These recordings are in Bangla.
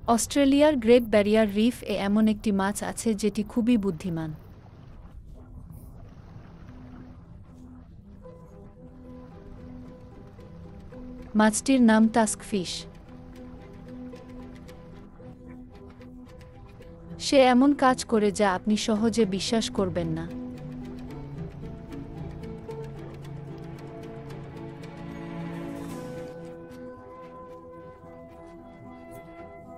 অস্ট্রেলিয়ার গ্রেট ব্যারিয়ার রিফ এ এমন একটি মাছ আছে যেটি খুবই বুদ্ধিমান। মাছটির নাম টাস্কফিশ। সে এমন কাজ করে যা আপনি সহজে বিশ্বাস করবেন না।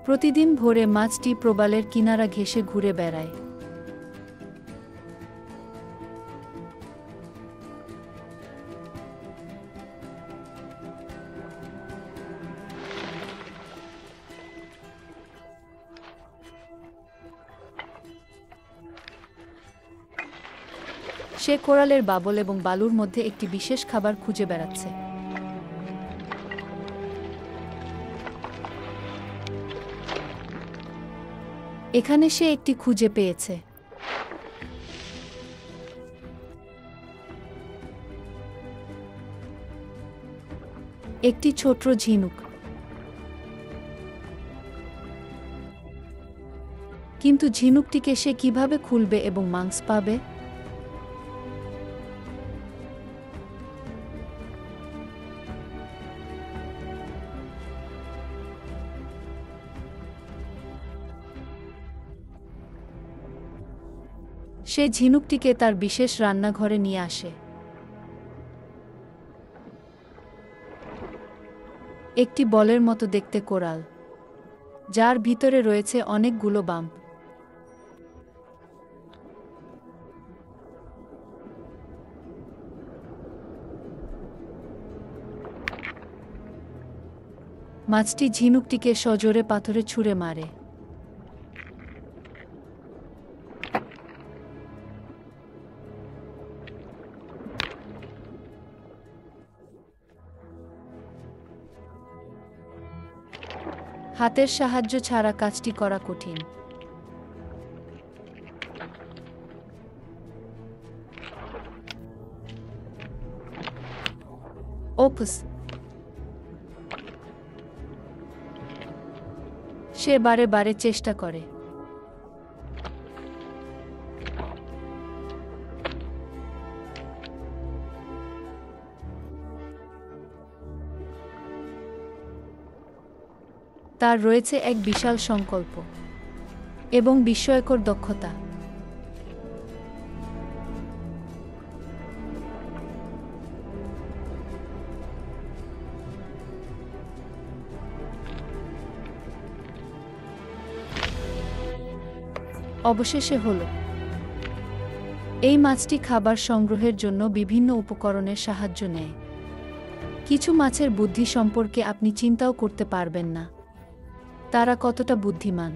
প্রতিদিন ভোরে মাছটি প্রবালের কিনারা ঘেঁষে ঘুরে বেড়ায়। সে কোরালের বাবল এবং বালুর মধ্যে একটি বিশেষ খাবার খুঁজে বেড়াচ্ছে। এখানে সে একটি খুঁজে পেয়েছে। একটি ছোট ঝিনুক। কিন্তু ঝিনুকটিকে সে কিভাবে খুলবে এবং মাংস পাবে? সে ঝিনুকটিকে তার বিশেষ রান্নাঘরে নিয়ে আসে। একটি বলের মতো দেখতে কোরাল, যার ভিতরে রয়েছে অনেকগুলো বাম্প। মাছটি ঝিনুকটিকে সজোরে পাথরে ছুঁড়ে মারে। হাতের সাহায্য ছাড়া কাজটি করা কঠিন। ওপস! সে বারে বারে চেষ্টা করে। তার রয়েছে এক বিশাল সংকল্প এবং বিস্ময়কর দক্ষতা। অবশেষে হলো। এই মাছটি খাবার সংগ্রহের জন্য বিভিন্ন উপকরণের সাহায্য নেয়। কিছু মাছের বুদ্ধি সম্পর্কে আপনি চিন্তাও করতে পারবেন না। তারা কতটা বুদ্ধিমান।